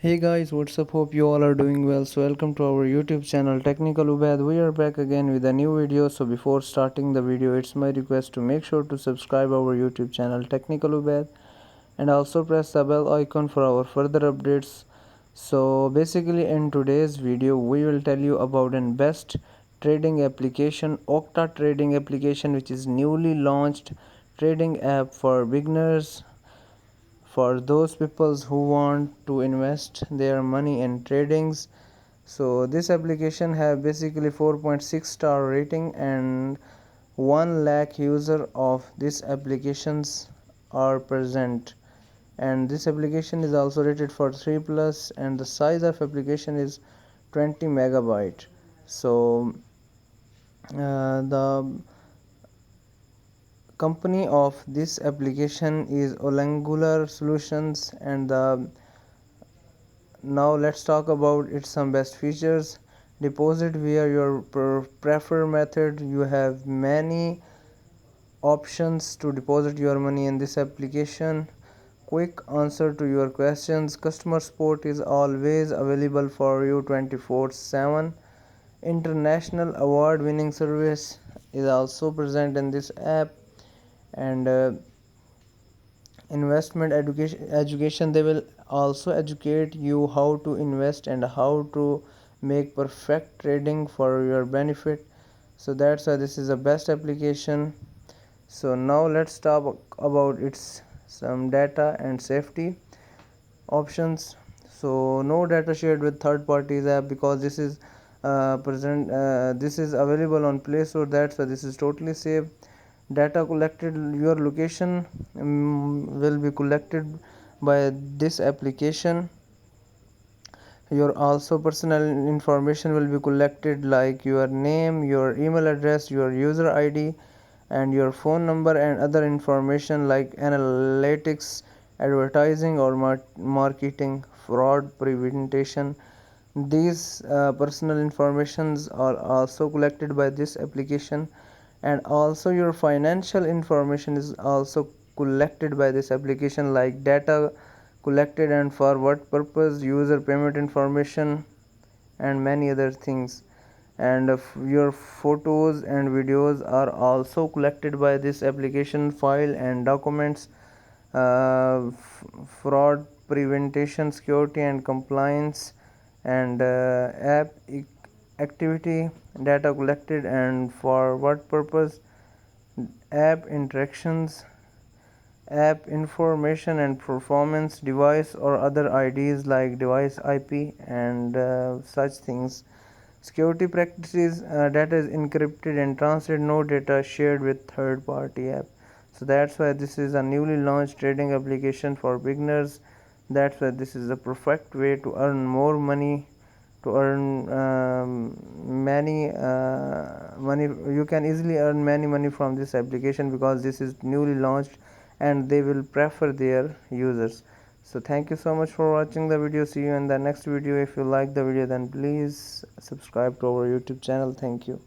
Hey guys, what's up? Hope you all are doing well. So welcome to our YouTube channel Technical Ubaid. We are back again with a new video. So before starting the video, it's my request to make sure to subscribe our YouTube channel Technical Ubaid and also press the bell icon for our further updates. So basically in today's video, we will tell you about an best trading application, Okta trading application, which is newly launched trading app for beginners, for those people who want to invest their money in tradings. So this application have basically 4.6 star rating and 1 lakh user of this applications are present, and this application is also rated for 3 plus, and the size of application is 20 megabyte. So the company of this application is Olangular Solutions, and now let's talk about its some best features. Deposit via your preferred method. You have many options to deposit your money in this application. Quick answer to your questions. Customer support is always available for you 24/7. International award winning service is also present in this app, and investment education, they will also educate you how to invest and how to make perfect trading for your benefit. So that's why this is the best application. So now let's talk about its some data and safety options. So no data shared with third parties app, because this is this is available on Play Store. That's why this is totally safe. Data collected, your location will be collected by this application. Your also personal information will be collected, like your name, your email address, your user ID, and your phone number, and other information like analytics, advertising or marketing, fraud prevention. These personal informations are also collected by this application, and also your financial information is also collected by this application, like data collected and for what purpose, user payment information, and many other things. And your photos and videos are also collected by this application, file and documents. Fraud prevention, security and compliance, and app activity, data collected and for what purpose, app interactions, app information and performance, device or other IDs like device IP, and such things. Security practices, data is encrypted and translated, no data shared with third party app. So that's why this is a newly launched trading application for beginners. That's why this is the perfect way to earn more money, to earn many money. You can easily earn many money from this application, because this is newly launched and they will prefer their users. So thank you so much for watching the video. See you in the next video. If you like the video, then please subscribe to our YouTube channel. Thank you.